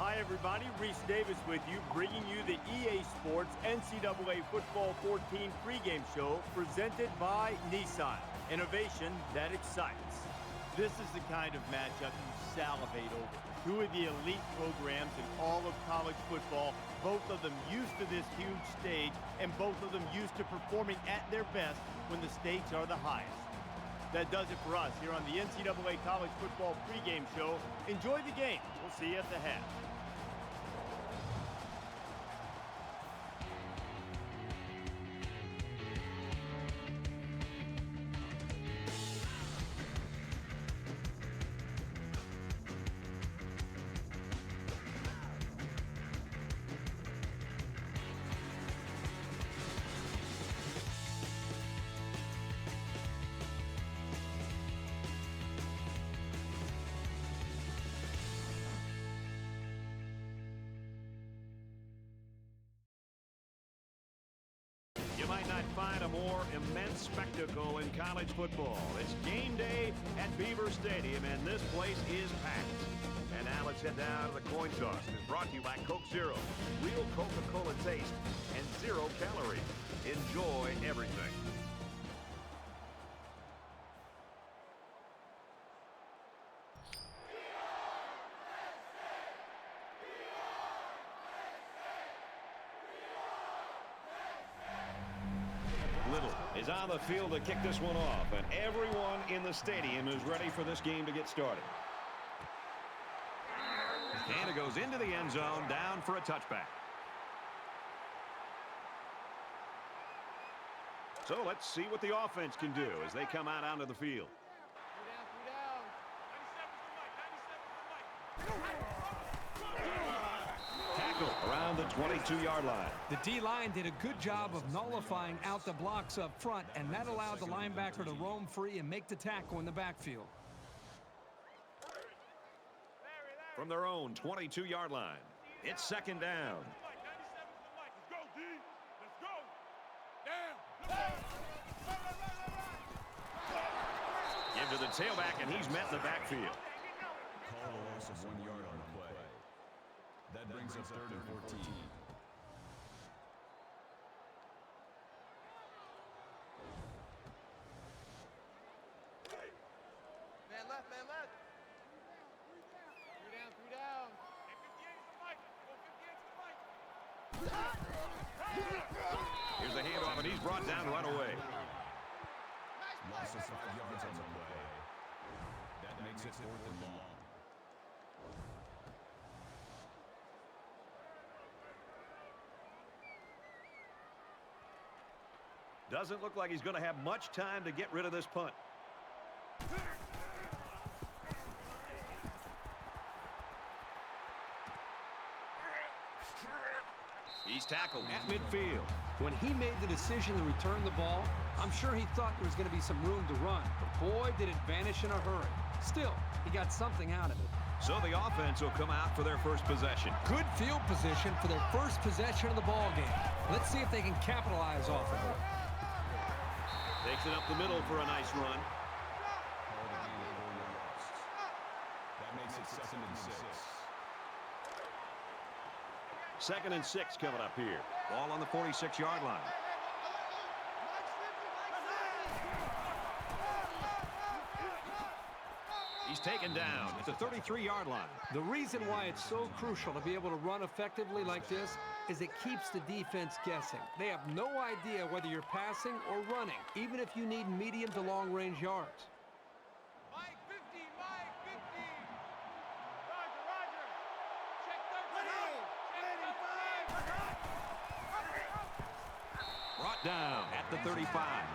Hi, everybody. Reese Davis with you, bringing you the EA Sports NCAA Football 14 pregame show presented by Nissan. Innovation that excites. This is the kind of matchup you salivate over. Two of the elite programs in all of college football, both of them used to this huge stage, and both of them used to performing at their best when the stakes are the highest. That does it for us here on the NCAA College Football pregame show. Enjoy the game. We'll see you at the half. You might not find a more immense spectacle in college football. It's game day at Beaver Stadium, and this place is packed. And now let's head down to the coin toss. It's brought to you by Coke Zero. Real Coca-Cola taste and 0 calories. Enjoy everything. Is on the field to kick this one off, and everyone in the stadium is ready for this game to get started. And it goes into the end zone, down for a touchback. So let's see what the offense can do as they come out onto the field. Around the 22-yard line. The D-line did a good job of nullifying out the blocks up front, and that allowed the linebacker to roam free and make the tackle in the backfield. From their own 22-yard line, it's second down. Give to the tailback, and he's met in the backfield. Call a loss of 1 yard on the play. That brings up 3rd and 14. Man left, man left. 3 down. Here's the handoff, and he's brought down right away. Loss of 5 yards on the play. That makes it 4th and long. Doesn't look like he's going to have much time to get rid of this punt. He's tackled at midfield. When he made the decision to return the ball, I'm sure he thought there was going to be some room to run. But boy, did it vanish in a hurry. Still, he got something out of it. So the offense will come out for their first possession. Good field position for their first possession of the ball game. Let's see if they can capitalize off of it. Takes it up the middle for a nice run. That makes it 2nd and 6. 2nd and 6 coming up here. Ball on the 46-yard line. He's taken down at the 33-yard line. The reason why it's so crucial to be able to run effectively like this is it keeps the defense guessing. They have no idea whether you're passing or running, even if you need medium to long-range yards. Mike 50, Mike 50. Roger. Check 35. Brought down at the 35.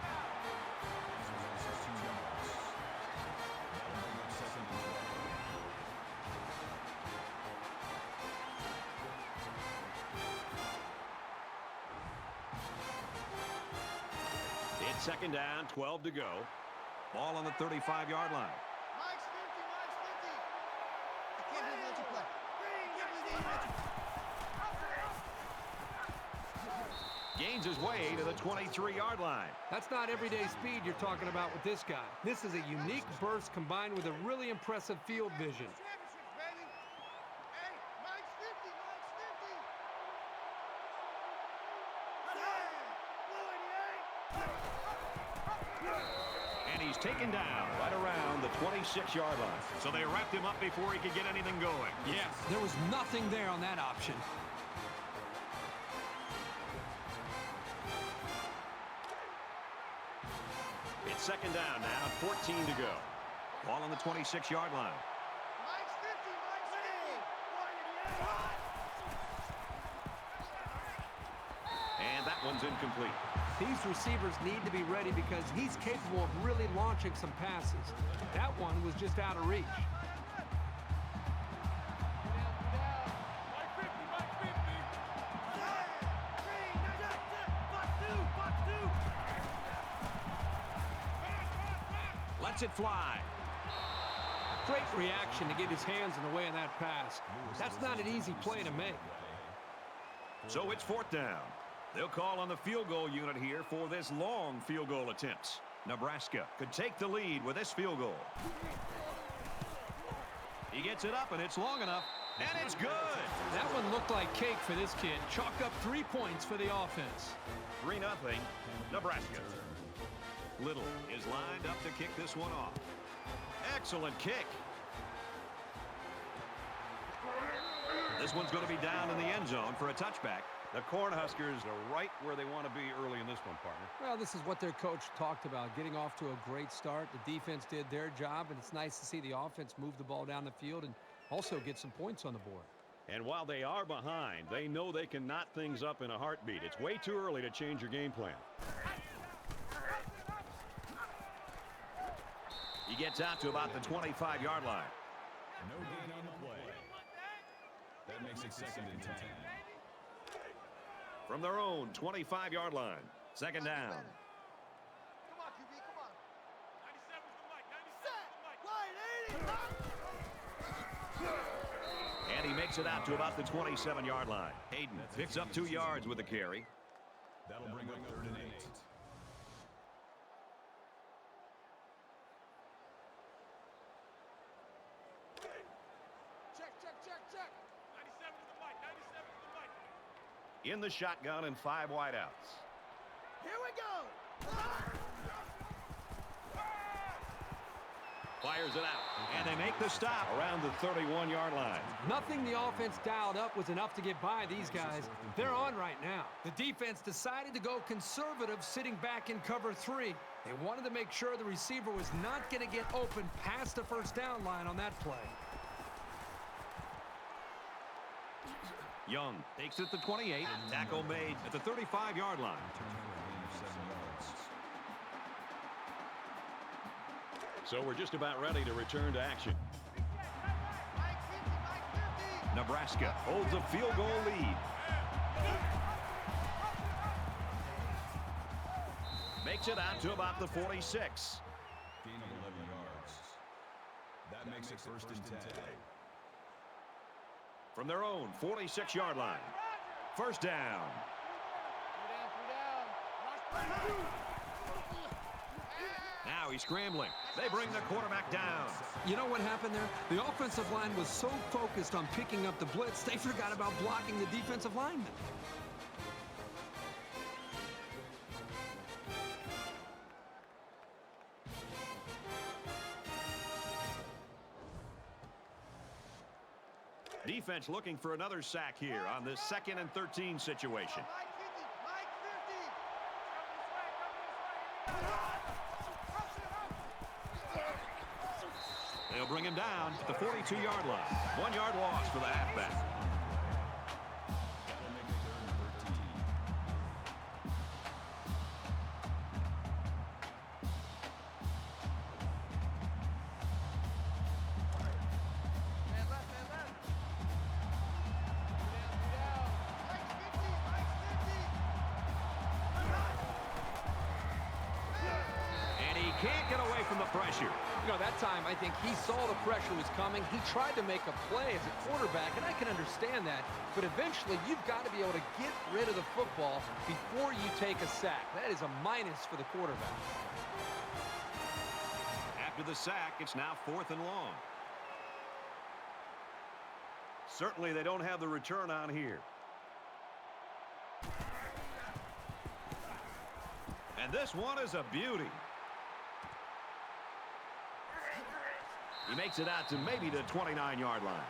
It's second down, 12 to go. Ball on the 35-yard line. Mike's 50. I can't believe that you play. Gains his way to the 23-yard line. That's not everyday speed you're talking about with this guy. This is a unique burst combined with a really impressive field vision. Championships, baby. Hey, Mike's 50. And he's taken down right around the 26-yard line. So they wrapped him up before he could get anything going. Yes, there was nothing there on that option. It's second down now, 14 to go. Ball on the 26-yard line. Mike's 50, Mike's 50. And that one's incomplete. These receivers need to be ready because he's capable of really launching some passes. That one was just out of reach. Lets it fly. Great reaction to get his hands in the way of that pass. That's not an easy play to make. So it's fourth down. They'll call on the field goal unit here for this long field goal attempts. Nebraska could take the lead with this field goal. He gets it up, and it's long enough, and it's good. That one looked like cake for this kid. Chalk up 3 points for the offense. 3-0, Nebraska. Little is lined up to kick this one off. Excellent kick. This one's going to be down in the end zone for a touchback. The Cornhuskers are right where they want to be early in this one, partner. Well, this is what their coach talked about, getting off to a great start. The defense did their job, and it's nice to see the offense move the ball down the field and also get some points on the board. And while they are behind, they know they can knot things up in a heartbeat. It's way too early to change your game plan. He gets out to about the 25-yard line. No gain on the play. That makes it second and 10. From their own 25-yard line. Second down. Come on, QB, come on. 97's the mic. 97's the mic. Set. Line, 80. And he makes it out to about the 27-yard line. Hayden picks up 2 yards with the carry. That'll bring up 3rd and 8. Check. 97's the mic. 97's the mic. In the shotgun and 5 wideouts. Here we go. Fires it out. And they make the stop around the 31-yard line. Nothing the offense dialed up was enough to get by these guys. They're on right now. The defense decided to go conservative, sitting back in cover 3. They wanted to make sure the receiver was not going to get open past the first down line on that play. Young takes it to 28. Tackle made at the 35-yard line. So we're just about ready to return to action. Mike 50, Mike 50. Nebraska holds a field goal lead. Makes it out to about the 46. Gain of 11 yards. That makes it 1st and 10. From their own 46-yard line. First down. Now he's scrambling. They bring the quarterback down. You know what happened there? The offensive line was so focused on picking up the blitz, they forgot about blocking the defensive lineman. Defense looking for another sack here on this 2nd and 13 situation. Mike 50, Mike 50. They'll bring him down at the 42-yard line. 1 yard loss for the halfback. That'll make it 3rd and 13. Man left. Mike's 50, And he can't get away from the pressure. You know, that time, I think he saw the pressure was coming. He tried to make a play as a quarterback, and I can understand that. But eventually, you've got to be able to get rid of the football before you take a sack. That is a minus for the quarterback. After the sack, it's now 4th and long. Certainly, they don't have the return on here. And this one is a beauty. He makes it out to maybe the 29-yard line.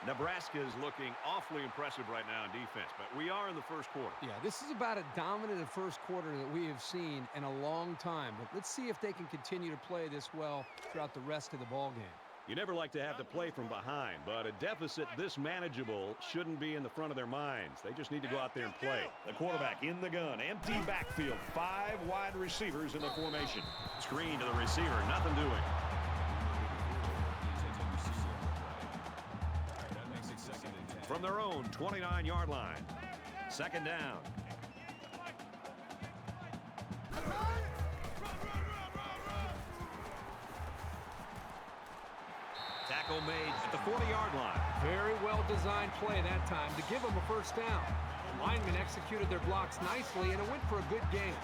Nebraska is looking awfully impressive right now in defense, but we are in the first quarter. Yeah, this is about as dominant a first quarter that we have seen in a long time. But let's see if they can continue to play this well throughout the rest of the ball game. You never like to have to play from behind, but a deficit this manageable shouldn't be in the front of their minds. They just need to go out there and play. The quarterback in the gun, empty backfield, 5 wide receivers in the formation. Screen to the receiver, nothing doing. From their own 29-yard line. Second down. Tackle made at the 40-yard line. Very well-designed play that time to give them a first down. The linemen executed their blocks nicely, and it went for a good game.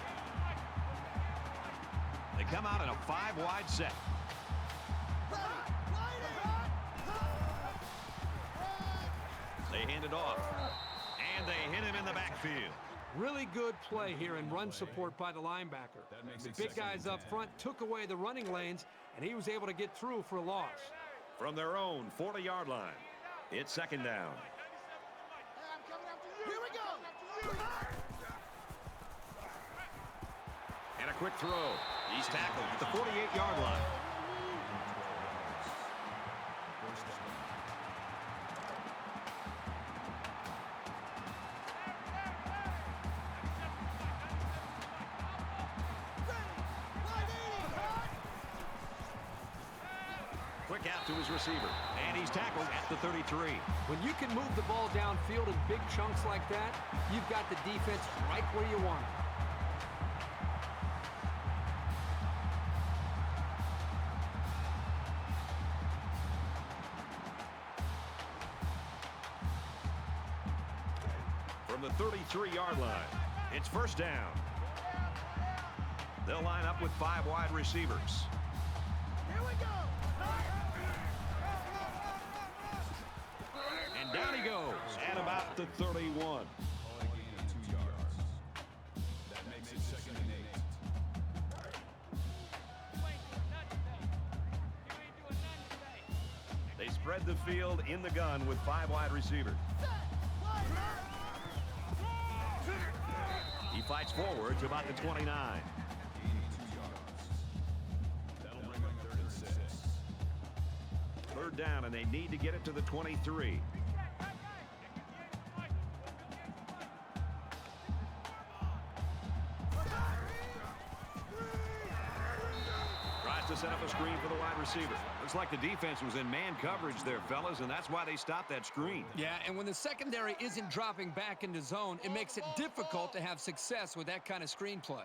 They come out in a 5-wide set. They hand it off, and they hit him in the backfield. Really good play here and run support by the linebacker. The big guys up front took away the running lanes, and he was able to get through for a loss. From their own 40-yard line, it's second down. Here we go. And a quick throw. He's tackled at the 48-yard line. Quick out to his receiver, and he's tackled at the 33. When you can move the ball downfield in big chunks like that, you've got the defense right where you want it. From the 33-yard line, it's first down. They'll line up with 5 wide receivers. Here we go. And down he goes at about the 31. Only gain of 2 yards. That makes it second and 8. They spread the field in the gun with 5 wide receivers. He fights forward to about the 29. 82 yards. That'll bring up 3rd and 6. Third down, and they need to get it to the 23. Tries to set up a screen for the wide receiver. Looks like the defense was in man coverage there, fellas, and that's why they stopped that screen. Yeah, and when the secondary isn't dropping back into zone, it makes it difficult to have success with that kind of screen play.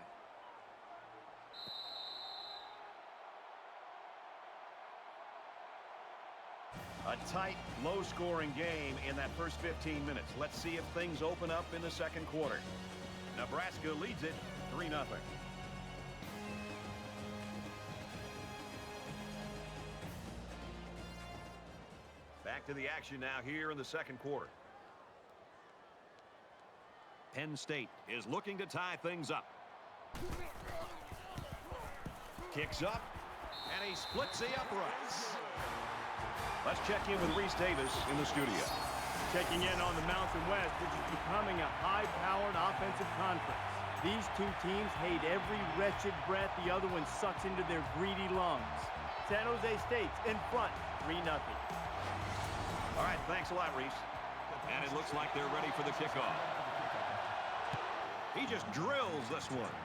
A tight, low-scoring game in that first 15 minutes. Let's see if things open up in the second quarter. Nebraska leads it 3-0. Back to the action now here in the second quarter. Penn State is looking to tie things up. Kicks up, and he splits the uprights. Let's check in with Reese Davis in the studio. Checking in on the Mountain West, which is becoming a high-powered offensive conference. These two teams hate every wretched breath the other one sucks into their greedy lungs. San Jose State's in front, 3-0. All right, thanks a lot, Reese. And it looks like they're ready for the kickoff. He just drills this one.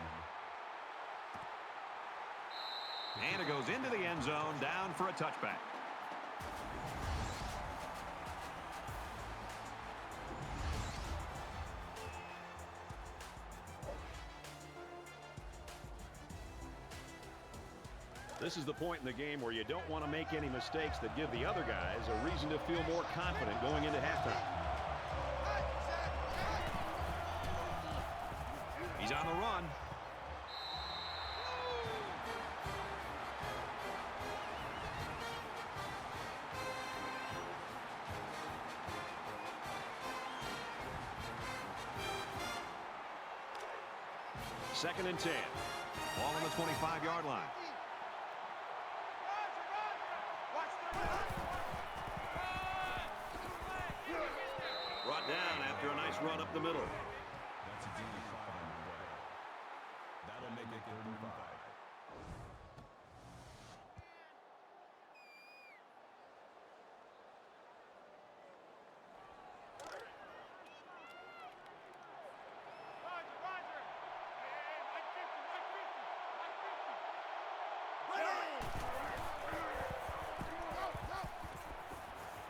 And it goes into the end zone, down for a touchback. This is the point in the game where you don't want to make any mistakes that give the other guys a reason to feel more confident going into halftime. He's on the run. 2nd and 10. Ball on the 25-yard line. Brought down after a nice run up the middle. That's a gain of 5 on the play. That'll make it 3rd and 5.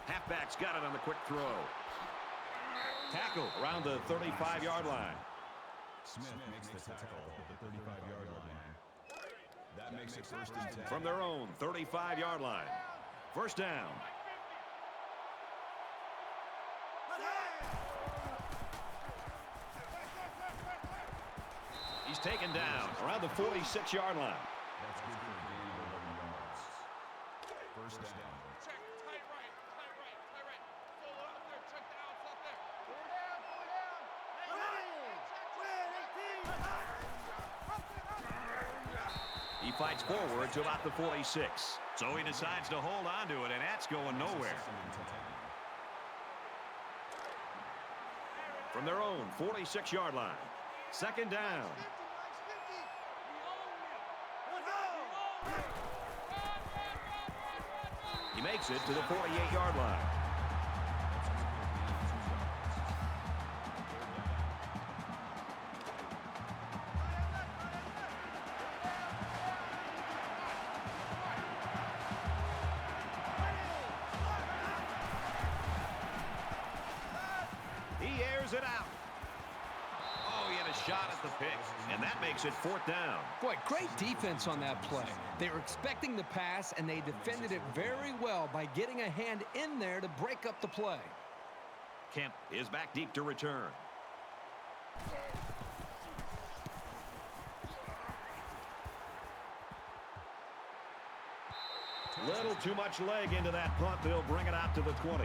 Halfback's got it on the quick throw. Tackle around the 35-yard line. Smith makes the tackle at the 35-yard line. That makes it 1st and 10. From their own 35-yard line. 1st down. He's taken down around the 46-yard line. That's good for a gain of 11 yards. 1st down. Check, tight right, tight right, tight right. Full up there, check the outs up there. Pull down, pull down. He fights forward to about the 46. So he decides to hold on to it, and that's going nowhere. From their own 46-yard line. 2nd down. He makes it to the 48-yard line. He airs it out. Oh, he had a shot at the pick, and that makes it 4th down. Boy, great defense on that play. They were expecting the pass, and they defended it very well by getting a hand in there to break up the play. Kemp is back deep to return. Little too much leg into that punt. They'll bring it out to the 20.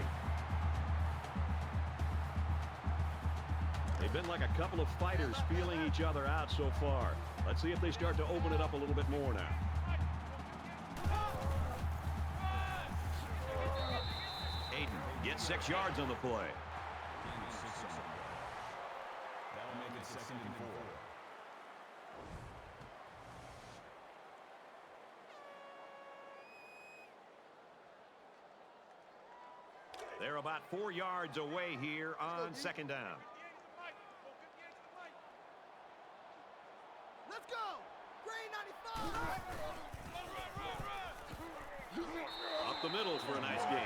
They've been like a couple of fighters feeling each other out so far. Let's see if they start to open it up a little bit more now. Hayden gets 6 yards on the play. Gain of 6 on the play. That'll make it 2nd and 4. They're about 4 yards away here on 2nd down. Let's go! Green 95! Up the middle for a nice gain.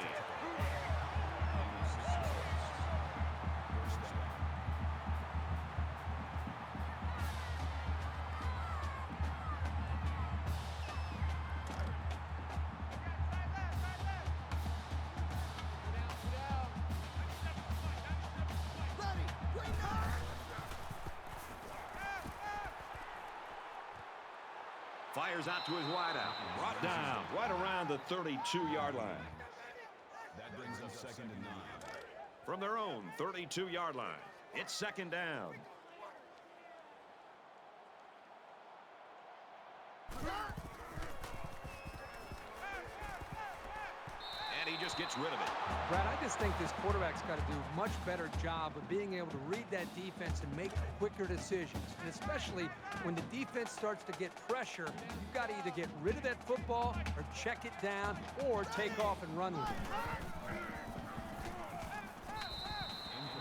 Fires out to his wideout. Brought down right around the 32-yard line. That brings up 2nd and 9. From their own 32-yard line. It's 2nd down. And he just gets rid of it. Brad, I just think this quarterback's got to do a much better job of being able to read that defense and make quicker decisions. And especially when the defense starts to get pressure, you've got to either get rid of that football or check it down or take off and run with it.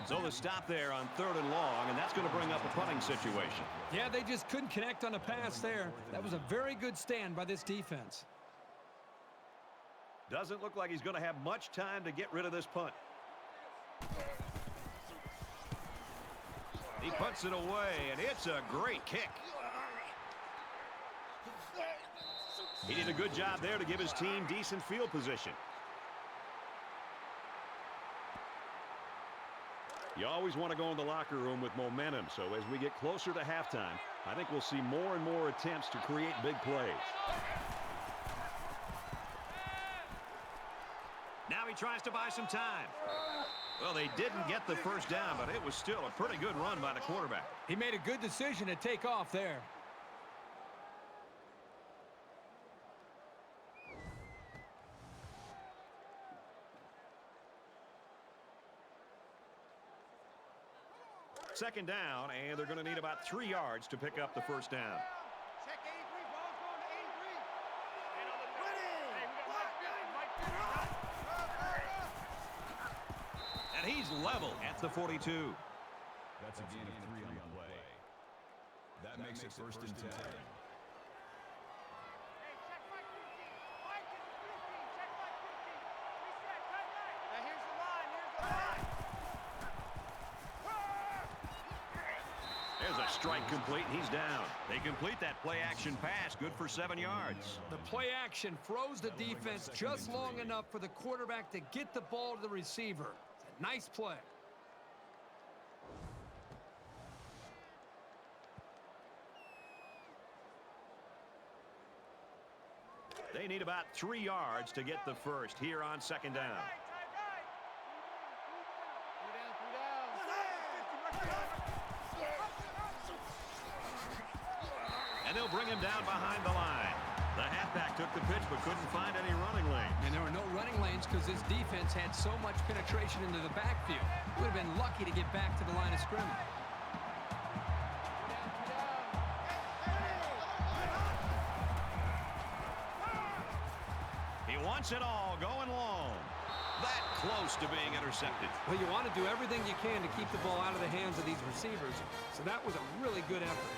So the stop there on 3rd and long, and that's going to bring up a punting situation. Yeah, they just couldn't connect on a pass there. That was a very good stand by this defense. Doesn't look like he's going to have much time to get rid of this punt. He puts it away, and it's a great kick. He did a good job there to give his team decent field position. You always want to go in the locker room with momentum, so as we get closer to halftime, I think we'll see more and more attempts to create big plays. Now he tries to buy some time. Well, they didn't get the first down, but it was still a pretty good run by the quarterback. He made a good decision to take off there. Second down, and they're going to need about 3 yards to pick up the first down. Check 83, ball's going to 83. And he's level at the 42. That's a gain of 3 on the play. That makes it first and 10. Hey, check Mike 15. Mike is 15. Check Mike 15. Reset, tight line. Now here's the line. Here's the line. There's a strike complete, and he's down. They complete that play-action pass, good for 7 yards. The play action froze the defense just long enough for the quarterback to get the ball to the receiver. It's a nice play. They need about 3 yards to get the first here on second down. And they'll bring him down behind the line. The halfback took the pitch but couldn't find any running lanes. And there were no running lanes because this defense had so much penetration into the backfield. Would have been lucky to get back to the line of scrimmage. He wants it all going long. That close to being intercepted. Well, you want to do everything you can to keep the ball out of the hands of these receivers. So that was a really good effort.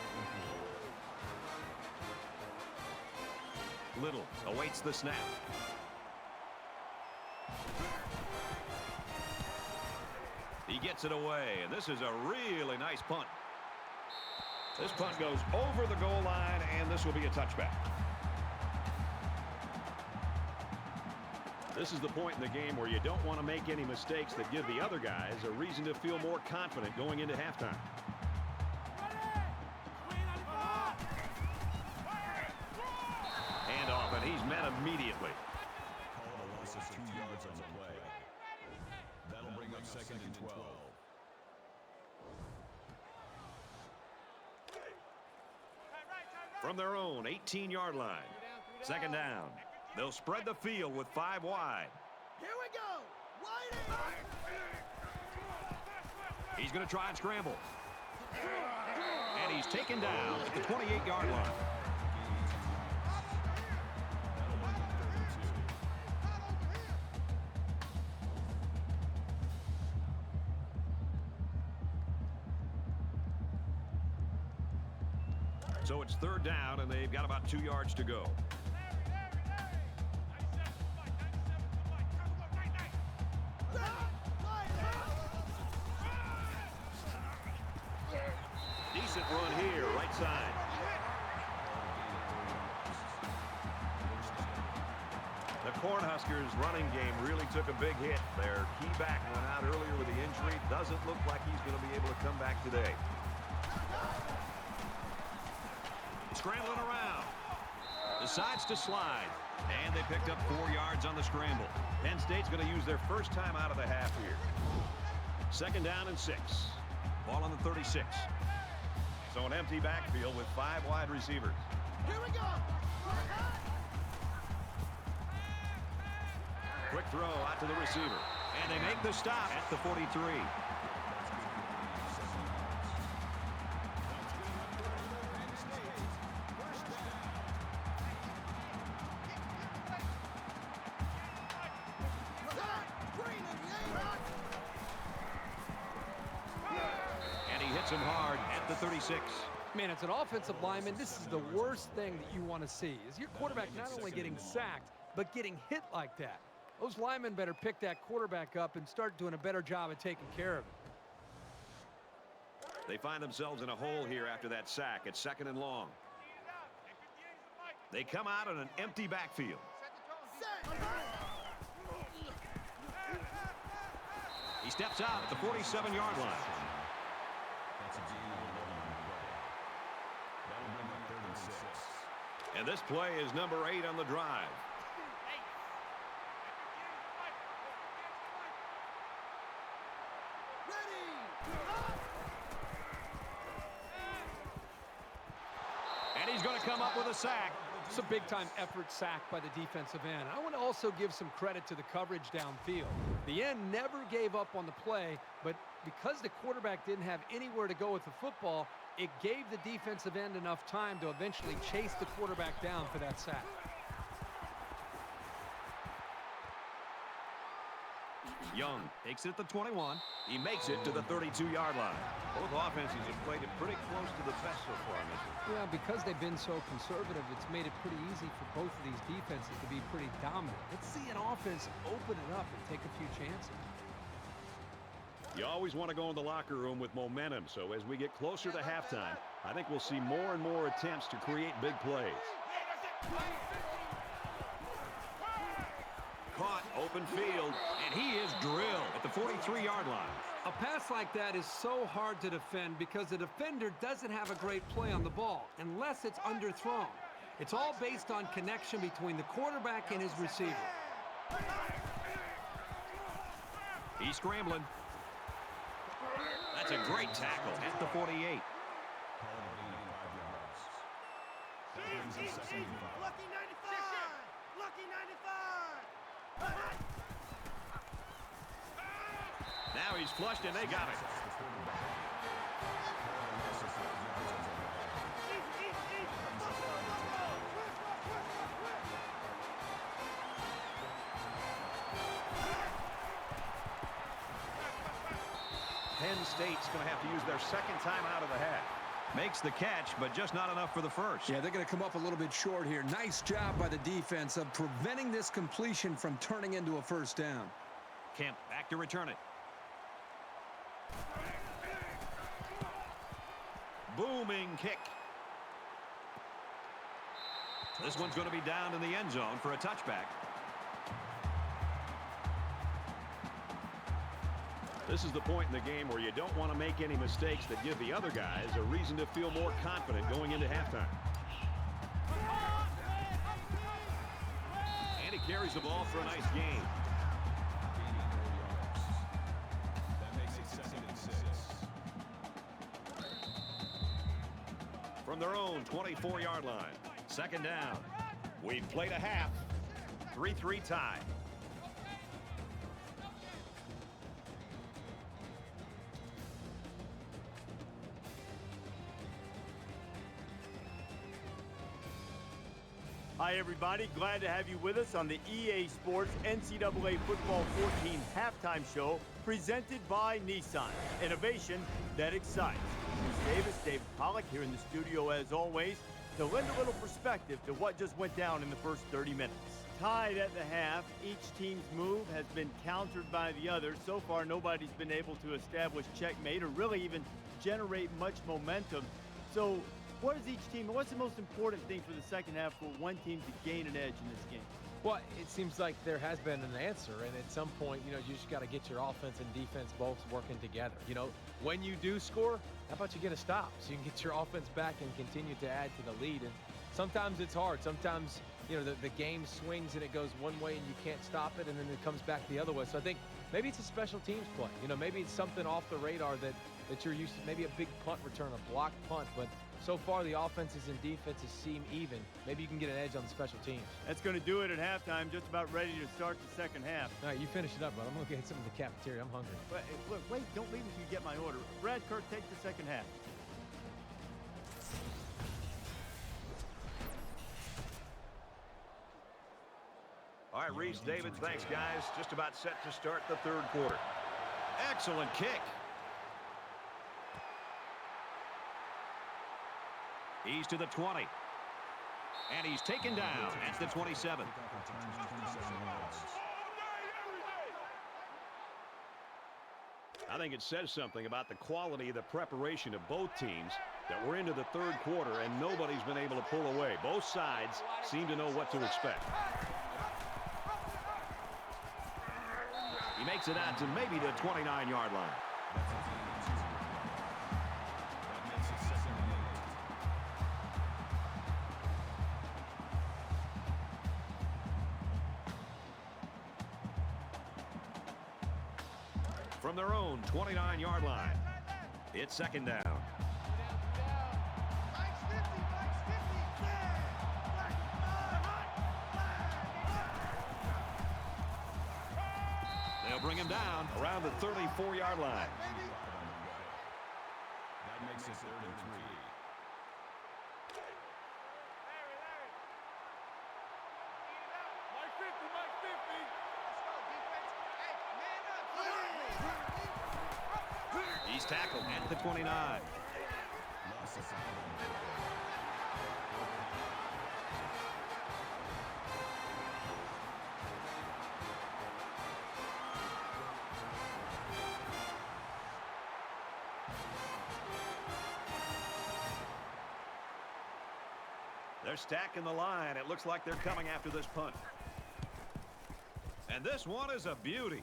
Little awaits the snap. He gets it away, and this is a really nice punt. This punt goes over the goal line, and this will be a touchback. This is the point in the game where you don't want to make any mistakes that give the other guys a reason to feel more confident going into halftime. Handoff, and he's met immediately. Call it a loss of 2 yards on the play. That'll bring up second and 12. From their own 18-yard line. Second down. They'll spread the field with 5 wide. Here we go. Wide in. He's going to try and scramble. And he's taken down at the 28-yard line. So it's third down, and they've got about 2 yards to go. Decent run here, right side. The Cornhuskers' running game really took a big hit. Their key back went out earlier with the injury. Doesn't look like he's going to be able to come back today. Scrambling around. Decides to slide. And they picked up 4 yards on the scramble. Penn State's going to use their first time out of the half here. Second down and 6. Ball on the 36. So an empty backfield with 5 wide receivers. Here we go. Quick throw out to the receiver. And they make the stop at the 43. And he hits him hard at the 36. Man, as an offensive lineman, this is the worst thing that you want to see, is your quarterback not only getting sacked, but getting hit like that. Those linemen better pick that quarterback up and start doing a better job of taking care of it. They find themselves in a hole here after that sack. It's second and long. They come out in an empty backfield. He steps out at the 47-yard line. That's a gain of 11 on the play. That'll bring up third and 6. And this play is number 8 on the drive. he's going to come up with a sack. It's a big-time effort sack by the defensive end. I want to also give some credit to the coverage downfield. The end never gave up on the play, but because the quarterback didn't have anywhere to go with the football, it gave the defensive end enough time to eventually chase the quarterback down for that sack. Young takes it at the 21. He makes it to the 32-yard line. Both offenses have played it pretty close to the vest so far in this one. Yeah, because they've been so conservative, it's made it pretty easy for both of these defenses to be pretty dominant. Let's see an offense open it up and take a few chances. You always want to go in the locker room with momentum, so as we get closer to halftime, I think we'll see more and more attempts to create big plays. Caught, open field, and he is drilled at the 43-yard line. A pass like that is so hard to defend because the defender doesn't have a great play on the ball unless it's underthrown. It's all based on connection between the quarterback and his receiver. He's scrambling. That's a great tackle at the 48. Lucky 95! Lucky 95! Now he's flushed and they got it. Penn State's going to have to use their second time out of the half. Makes the catch, but just not enough for the first. Yeah, they're going to come up a little bit short here. Nice job by the defense of preventing this completion from turning into a first down. Kemp back to return it. Booming kick. This one's going to be down in the end zone for a touchback. This is the point in the game where you don't want to make any mistakes that give the other guys a reason to feel more confident going into halftime. And he carries the ball for a nice gain. That makes it 2nd and 6. From their own 24-yard line. Second down. We've played a half. 3-3 tie. Hi, everybody. Glad to have you with us on the EA Sports NCAA Football 14 halftime show presented by Nissan. Innovation that excites. Bruce Davis, David Pollack here in the studio as always to lend a little perspective to what just went down in the first 30 minutes. Tied at the half, each team's move has been countered by the other. So far, nobody's been able to establish checkmate or really even generate much momentum. So what is each team, what's the most important thing for the second half for one team to gain an edge in this game? Well, it seems like there has been an answer, and at some point, you just got to get your offense and defense both working together. When you do score, how about you get a stop so you can get your offense back and continue to add to the lead? And sometimes it's hard. Sometimes, the game swings and it goes one way and you can't stop it, and then it comes back the other way. So I think maybe it's a special teams play. Maybe it's something off the radar that you're used to, maybe a big punt return, a blocked punt, but so far, the offenses and defenses seem even. Maybe you can get an edge on the special teams. That's going to do it at halftime. Just about ready to start the second half. All right, you finish it up, bud. I'm going to get something in the cafeteria. I'm hungry. Wait, don't leave until you get my order. Brad, Kirk, take the second half. All right, Reese, David, thanks, guys. Just about set to start the third quarter. Excellent kick. He's to the 20. And he's taken down at the 27. I think it says something about the quality of the preparation of both teams that we're into the third quarter and nobody's been able to pull away. Both sides seem to know what to expect. He makes it out to maybe the 29-yard line. From their own 29-yard line, it's second down. They'll bring him down around the 34-yard line. That makes it 3rd and 3. Mike 50, Mike 50. Let's go, defense. Hey, man up. He's tackled at the 29. Loss of 5 on the play. They're stacking the line. It looks like they're coming after this punt. And this one is a beauty.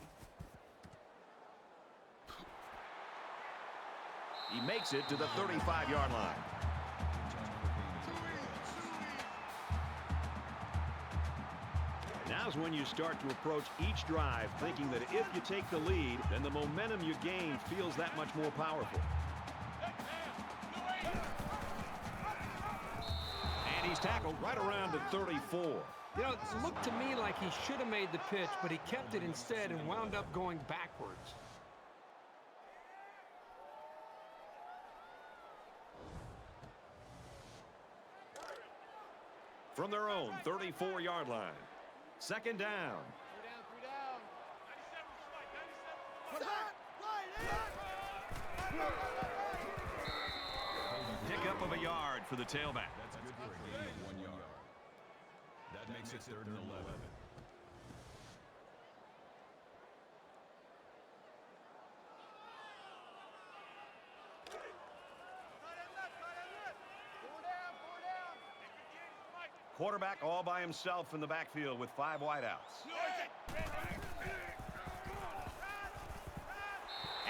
He makes it to the 35-yard line. Now's when you start to approach each drive thinking that if you take the lead, then the momentum you gain feels that much more powerful. And he's tackled right around the 34. You know, it looked to me like he should have made the pitch, but he kept it instead and wound up going backwards. From their own 34-yard line. 2nd down. 3 down. 97's right. Pickup of a yard for the tailback. That's good for a gain of 1 yard. That makes it 3rd and 11. Quarterback all by himself in the backfield with 5 wideouts.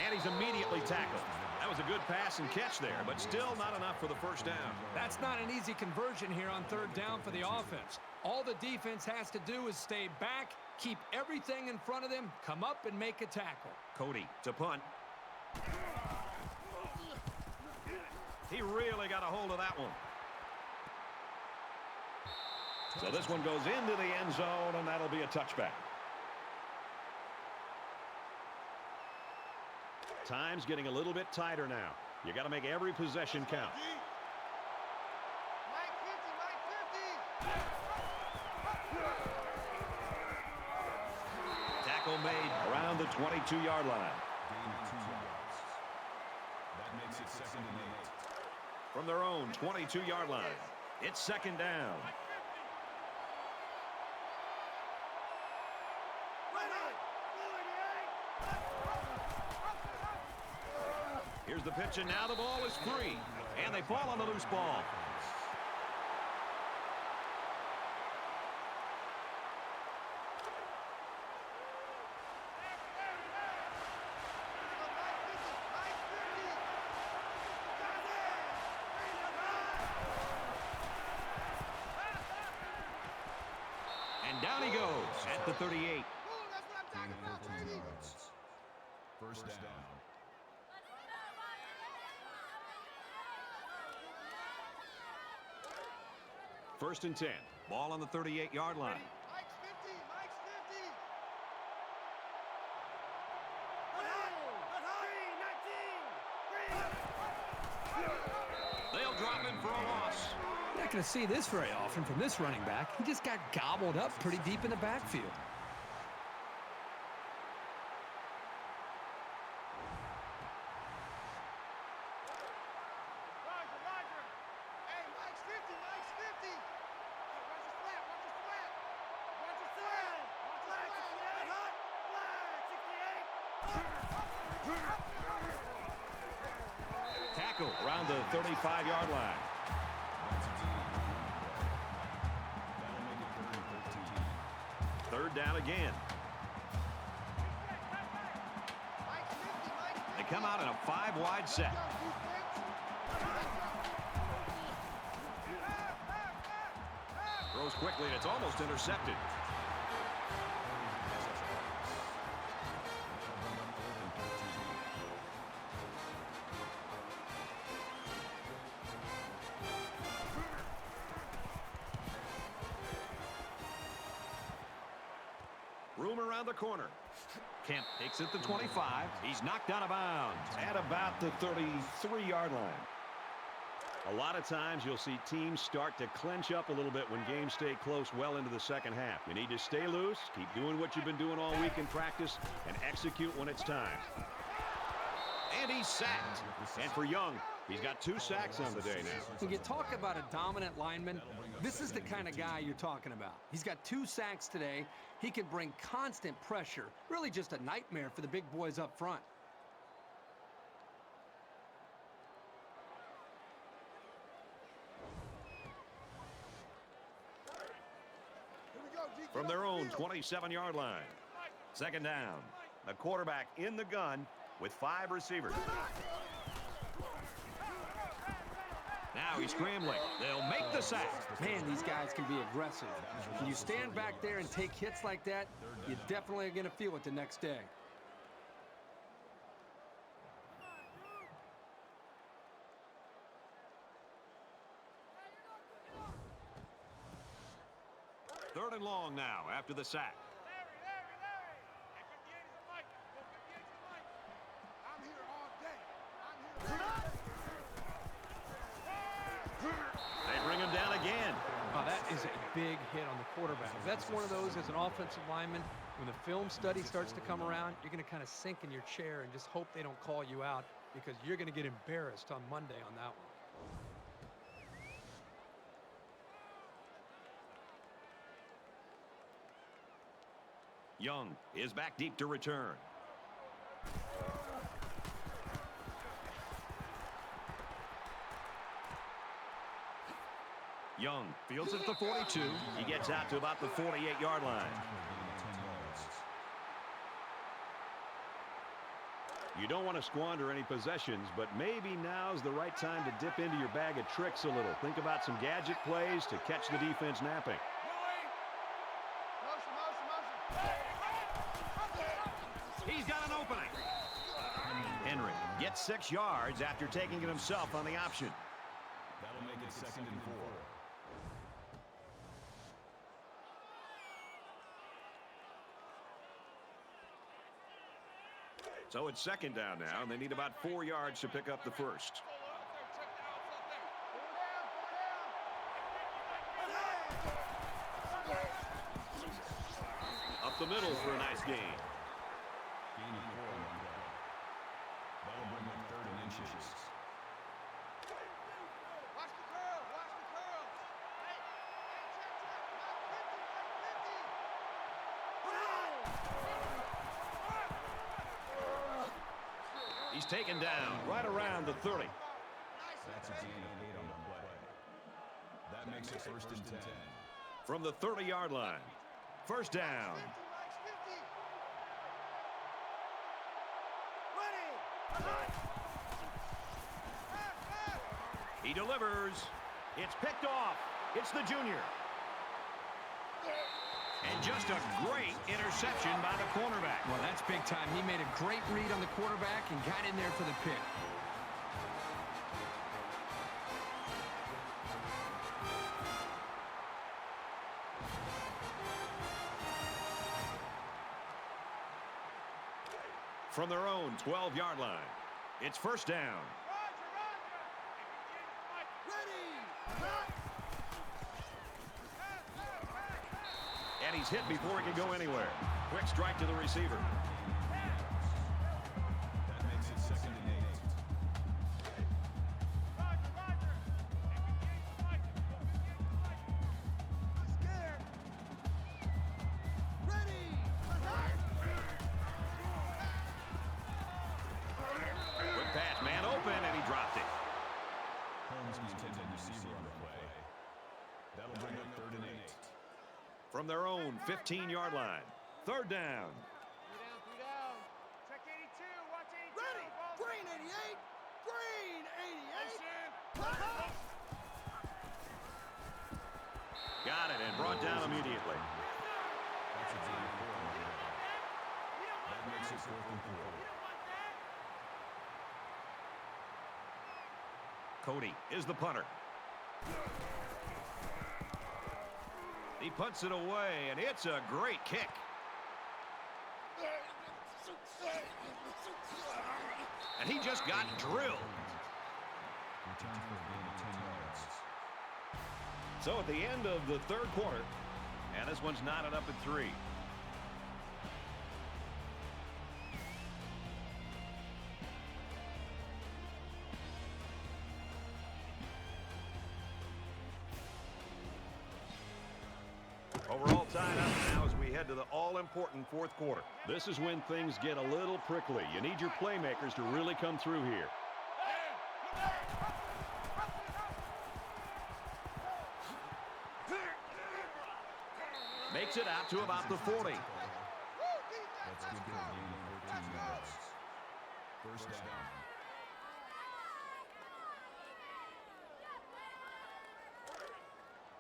And he's immediately tackled. That was a good pass and catch there, but still not enough for the 1st down. That's not an easy conversion here on 3rd down for the offense. All the defense has to do is stay back, keep everything in front of them, come up and make a tackle. Cody to punt. He really got a hold of that one. So this one goes into the end zone, and that'll be a touchback. Time's getting a little bit tighter now. You got to make every possession count. Mike 50, Mike 50. Tackle made around the 22-yard line. Gain of 2 yards. That makes it 2nd and 8. From their own 22-yard line. It's 2nd down. Here's the pitch, and now the ball is free. And they fall on the loose ball. And down he goes at the 38. That's what I'm talking about, 14 baby. yards. 1st down. First and 10. Ball on the 38-yard line. Mike's 50, Mike's 50. They'll drop him for a loss. You're not going to see this very often from this running back. He just got gobbled up pretty deep in the backfield. Roger. Hey, Mike's 50, Mike's 50. Hey, watch his flat, watch his flat. Watch his flat. Watch his flat. Tackle around the 35-yard line. That's a team. That'll make it 3rd and 13. 3rd down again. Mike's 50, Mike's 50. They come out in a 5-wide set. Throws quickly, and it's almost intercepted. Room around the corner. Kemp takes it to 25. He's knocked out of bounds at about the 33-yard line. A lot of times you'll see teams start to clench up a little bit when games stay close well into the second half. You need to stay loose, keep doing what you've been doing all week in practice, and execute when it's time. And he's sacked. And for Young, he's got 2 sacks on the day now. When you talk about a dominant lineman, this is the kind of guy you're talking about. He's got 2 sacks today. He can bring constant pressure. Really just a nightmare for the big boys up front. From their own 27-yard line. Second down. The quarterback in the gun with 5 receivers. Now he's scrambling. They'll make the sack. Man, these guys can be aggressive. When you stand back there and take hits like that, you definitely are going to feel it the next day. Third and long now after the sack. They bring him down again. Oh, that is a big hit on the quarterback. That's one of those as an offensive lineman. When the film study starts to come around, you're going to kind of sink in your chair and just hope they don't call you out because you're going to get embarrassed on Monday on that one. Young is back deep to return. Young fields it at the 42. He gets out to about the 48-yard line. You don't want to squander any possessions, but maybe now's the right time to dip into your bag of tricks a little. Think about some gadget plays to catch the defense napping. He's got an opening. Henry gets 6 yards after taking it himself on the option. That'll make it 2nd and 4. So it's 2nd down now, and they need about 4 yards to pick up the first. Up the middle for a nice gain. Gain of 4 on the play. That'll bring up 3rd and inches. Watch the curl, watch the curls. Hey, check, He's taken down right around the 30. That's a gain of 8 on the play. That makes it 1st and 10. From the 30-yard line. First down. He delivers. It's picked off. It's the junior. And just a great interception by the cornerback. Well, that's big time. He made a great read on the quarterback and got in there for the pick. From their own 12-yard line. It's first down. And he's hit before he can go anywhere. Quick strike to the receiver. That makes it 2nd and 8. Quick pass, man open, and he dropped it. Holmes the intended receiver on the play. That'll bring up 3rd and 8. From their own 15-yard line. Third down. 3 down. Check 82. Watch 82. Ready. Green 88. Green 88. Got it and brought down immediately. That's a gain of 4 on the play. That makes it 4th and 4. Cody is the punter. He punts it away, and it's a great kick. And he just got drilled. Return for a gain of 10 yards. So at the end of the third quarter, And this one's knotted up at 3. Overall tied up now as we head to the all-important fourth quarter. this is when things get a little prickly. You need your playmakers to really come through here. Makes it out to about the 40. That's good for a gain of 14 yards. First down.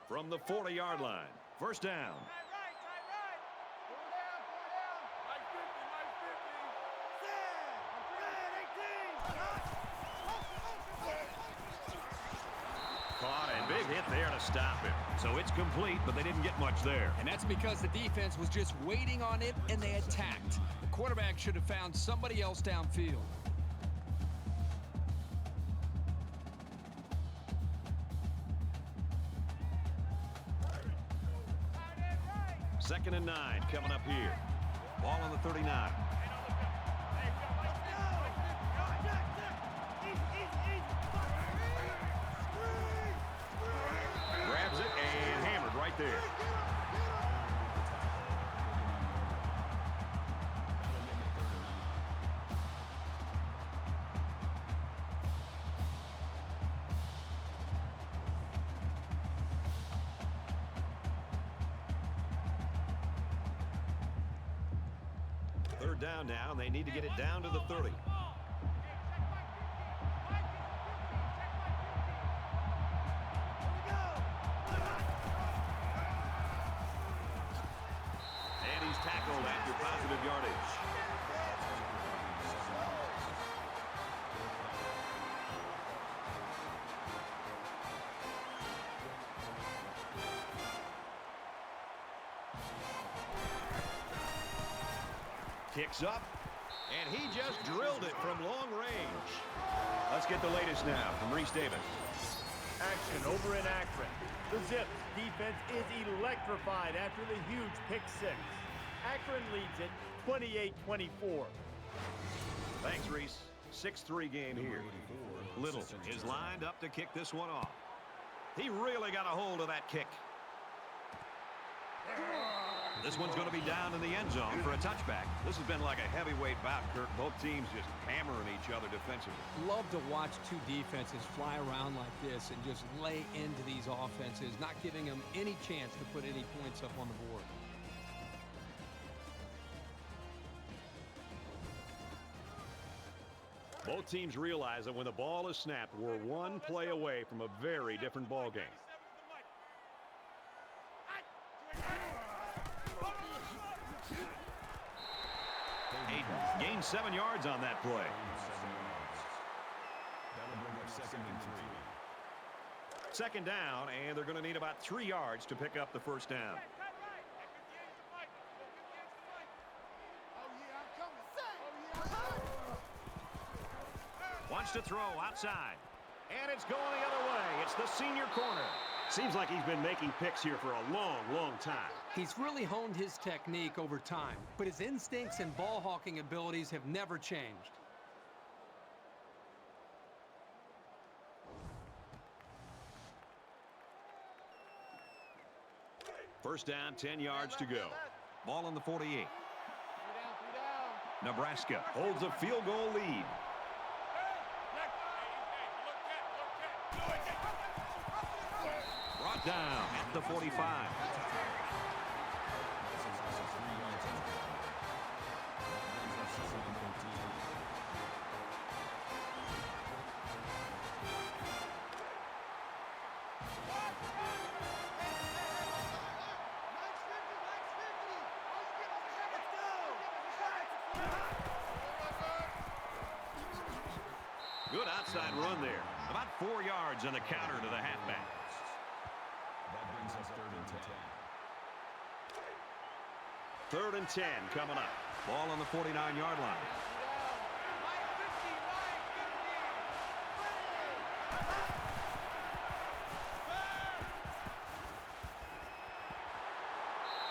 From the 40-yard line, first down. Caught and big hit there to stop him. So it's complete, but they didn't get much there. And that's because the defense was just waiting on it and they attacked. The quarterback should have found somebody else downfield. Second and 9 coming up here. Ball on the 39. Grabs it and hammered right there. Third down now, and they need to get it down to the 30. And he's tackled after positive yardage. Kicks up, and he just drilled it from long range. Let's get the latest now from Reese Davis. Action over in Akron. The Zips defense is electrified after the huge pick six. Akron leads it 28-24. Thanks, Reese. 6-3 game here. Little is lined up to kick this one off. He really got a hold of that kick. This one's going to be down in the end zone for a touchback. This has been like a heavyweight bout, Kirk. Both teams just hammering each other defensively. Love to watch two defenses fly around like this and just lay into these offenses, not giving them any chance to put any points up on the board. Both teams realize that when the ball is snapped, we're one play away from a very different ball game. Hayden gained 7 yards on that play. That'll bring up second and 3. Second down, and they're going to need about 3 yards to pick up the first down. Wants to throw outside. And it's going the other way. It's the senior corner. Seems like he's been making picks here for a long, long time. He's really honed his technique over time, but his instincts and ball hawking abilities have never changed. First down, 10 yards to go. Ball on the 48. Nebraska holds a field goal lead. Brought down at the 45. Good outside run there. About 4 yards on the counter to the halfback. That brings us third and 10. Third and 10 coming up. Ball on the 49-yard line.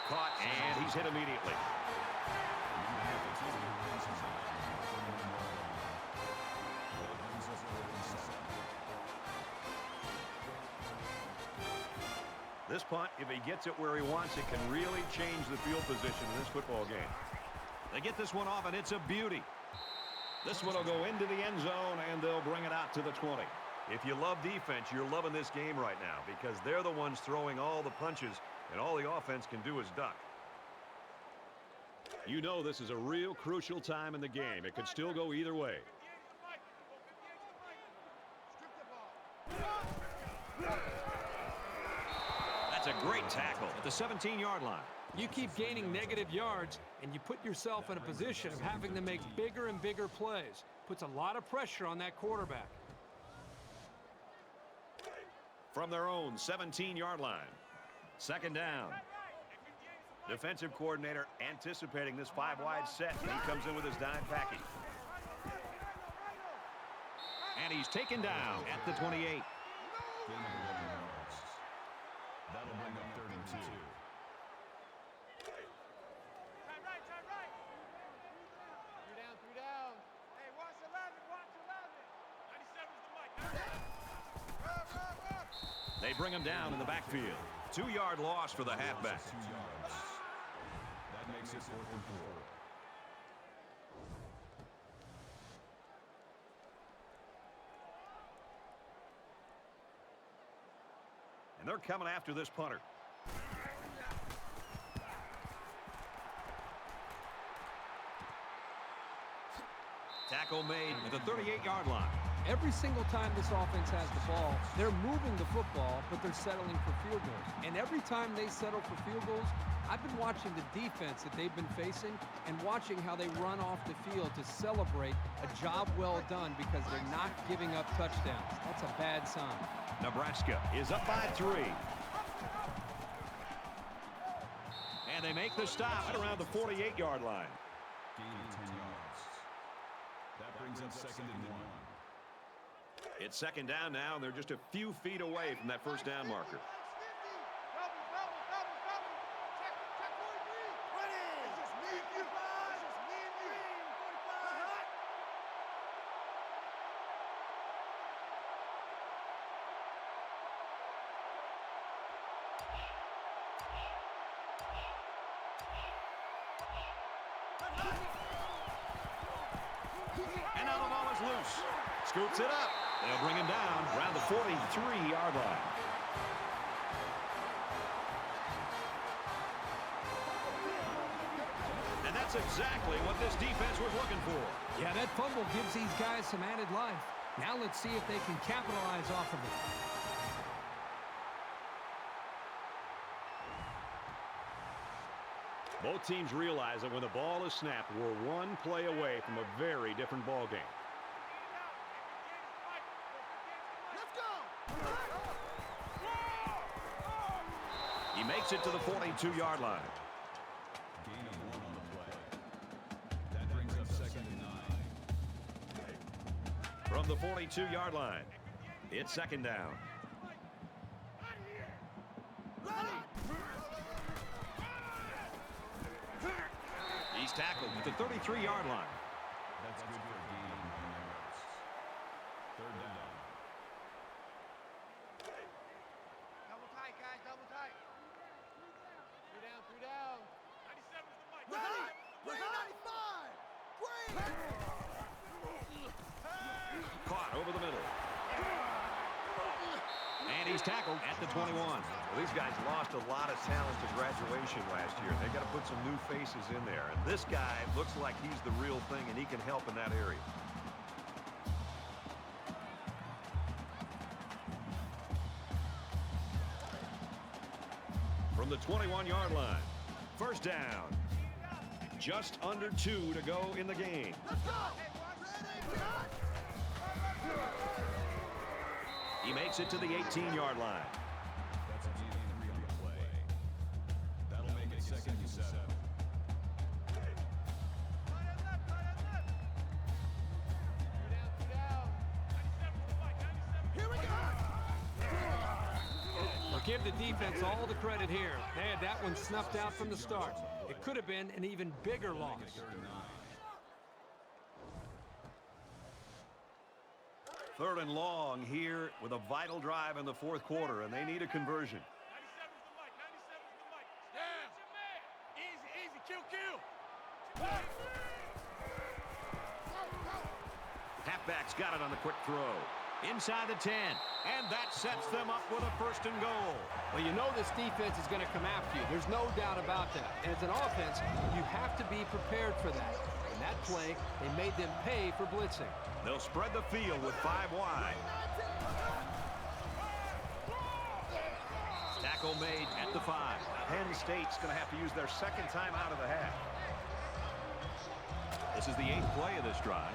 Caught, and he's hit immediately. This punt, if he gets it where he wants, it can really change the field position in this football game. They get this one off, and it's a beauty. This one will go into the end zone, and they'll bring it out to the 20. If you love defense, you're loving this game right now because they're the ones throwing all the punches, and all the offense can do is duck. You know this is a real crucial time in the game. It could still go either way. That's a great tackle at the 17-yard line. You keep gaining negative yards, and you put yourself in a position of having to make bigger and bigger plays. Puts a lot of pressure on that quarterback. From their own 17-yard line. Second down. Defensive coordinator anticipating this 5-wide set, and he comes in with his dime package. And he's taken down at the 28. That'll bring up 32. Three down. Hey, watch 11, They bring him down in the backfield. 2-yard loss for the halfback. 2 yards. That makes it 4th and 4. And they're coming after this punter. Tackle made at the 38-yard line. Every single time this offense has the ball, they're moving the football, but they're settling for field goals. And every time they settle for field goals, I've been watching the defense that they've been facing and watching how they run off the field to celebrate a job well done because they're not giving up touchdowns. That's a bad sign. Nebraska is up by 3. And they make the stop at around the 48-yard line. Gain of 10 yards. That brings up 2nd and 1. It's second down now, and they're just a few feet away from that first down marker. And now the ball is loose. Scoops it up. They'll bring him down around the 43-yard line. And that's exactly what this defense was looking for. Yeah, that fumble gives these guys some added life. Now let's see if they can capitalize off of it. Both teams realize that when the ball is snapped, we're one play away from a very different ball game. He makes it to the 42-yard line. Gain of 1 on the play. That brings up 2nd and 9. From the 42-yard line, it's second down. He's tackled at the 33-yard line. That's good for a gain of 9 yards. 3rd down. Double tight, guys, double tight. Three down. 97's the mic. Ready? 95. Caught over the middle. And he's tackled at the 21. Well, these guys lost a lot of talent to graduation last year. They got to put some new faces in there. And this guy looks like he's the real thing, and he can help in that area. From the 21-yard line, first down. Just under 2 to go in the game. He makes it to the 18-yard line. That's a gain of 3 on the play. That'll make it 2nd and 7. give the defense all the credit here. They had that one snuffed out from the start. It could have been an even bigger loss. Third and long here with a vital drive in the fourth quarter, and they need a conversion. 97's the mic. 97's the mic. Down. Easy, easy. Kill. Halfback's got it on the quick throw. Inside the 10. And that sets them up with a first and goal. Well, you know this defense is going to come after you. There's no doubt about that. And as an offense, you have to be prepared for that. In that play, they made them pay for blitzing. They'll spread the field with 5 wide. Tackle made at the 5. Penn State's going to have to use their second time out of the half. This is the 8th play of this drive.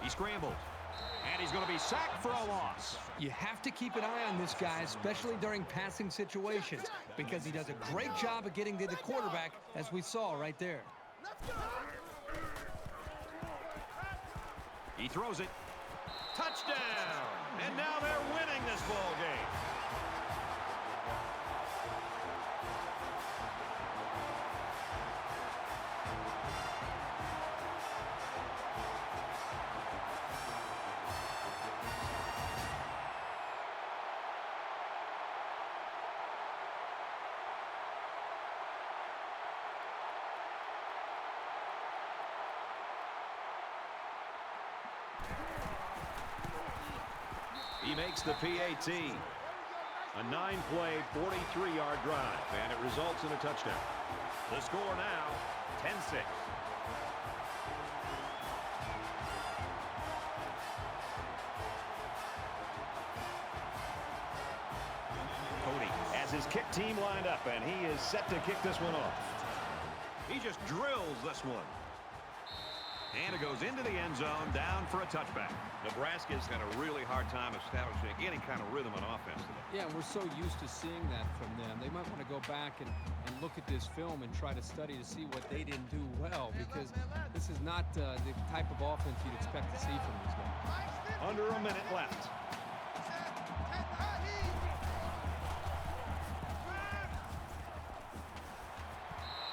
He scrambles. And he's going to be sacked for a loss. You have to keep an eye on this guy, especially during passing situations, because he does a great job of getting to the quarterback, as we saw right there. He throws it. Touchdown! And now they're winning this ball game. He makes the PAT. A 9-play, 43-yard drive, and it results in a touchdown. The score now, 10-6. Cody has his kick team lined up, and he is set to kick this one off. He just drills this one. And it goes into the end zone, down for a touchback. Nebraska's had a really hard time establishing any kind of rhythm on offense today. Yeah, we're so used to seeing that from them. They might want to go back and look at this film and try to study to see what they didn't do well, because this is not the type of offense you'd expect to see from these guys. Under a minute left.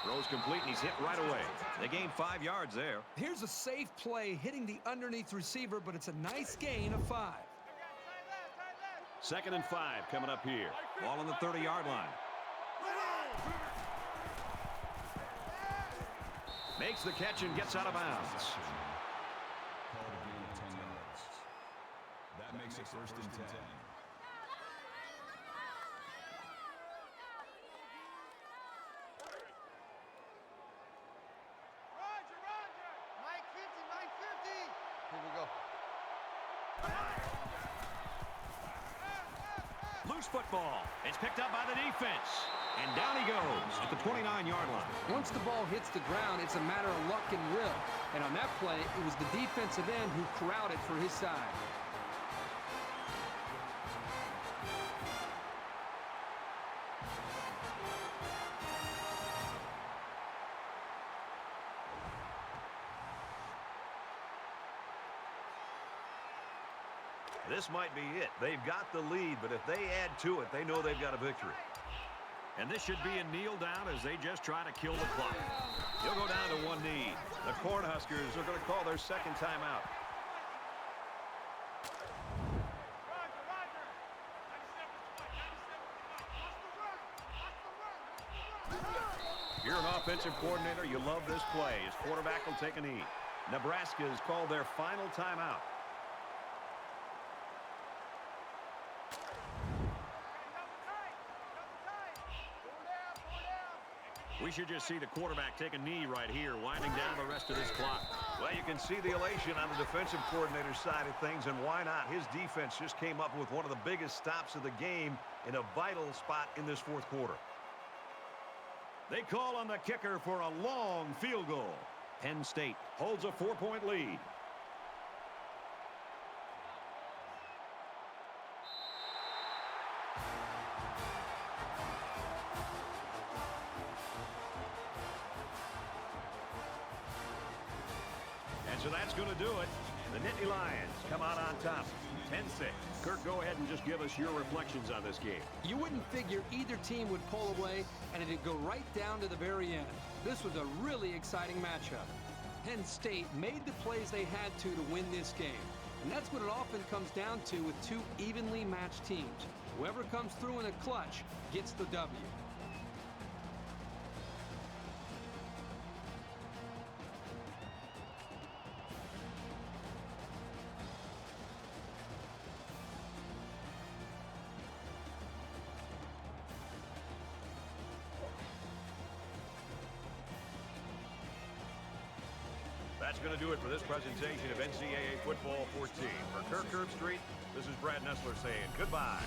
Throws complete, and he's hit right away. They gained 5 yards there. Here's a safe play hitting the underneath receiver, but it's a nice gain of 5. 2nd and 5 coming up here. Ball on the 30-yard line. Makes the catch and gets out of bounds. Called a gain of 10 yards. That makes it 1st and 10. Loose football. It's picked up by the defense. And down he goes at the 29-yard line. Once the ball hits the ground, it's a matter of luck and will. And on that play, it was the defensive end who crowded for his side. This might be it. They've got the lead, but if they add to it, they know they've got a victory. And this should be a kneel down as they just try to kill the clock. He'll go down to one knee. The Cornhuskers are going to call their second timeout. If you're an offensive coordinator, you love this play. His quarterback will take a knee. Nebraska has called their final timeout. We should just see the quarterback take a knee right here, winding down the rest of this clock. Well, you can see the elation on the defensive coordinator's side of things, and why not? His defense just came up with one of the biggest stops of the game in a vital spot in this fourth quarter. They call on the kicker for a long field goal. Penn State holds a 4-point lead. So that's going to do it. The Nittany Lions come out on top, 10-6. Kirk, go ahead and just give us your reflections on this game. You wouldn't figure either team would pull away, and it'd go right down to the very end. This was a really exciting matchup. Penn State made the plays they had to win this game. And that's what it often comes down to with two evenly matched teams. Whoever comes through in the clutch gets the W. That's going to do it for this presentation of NCAA Football 14. For Kirk Herbstreit, this is Brad Nessler saying goodbye.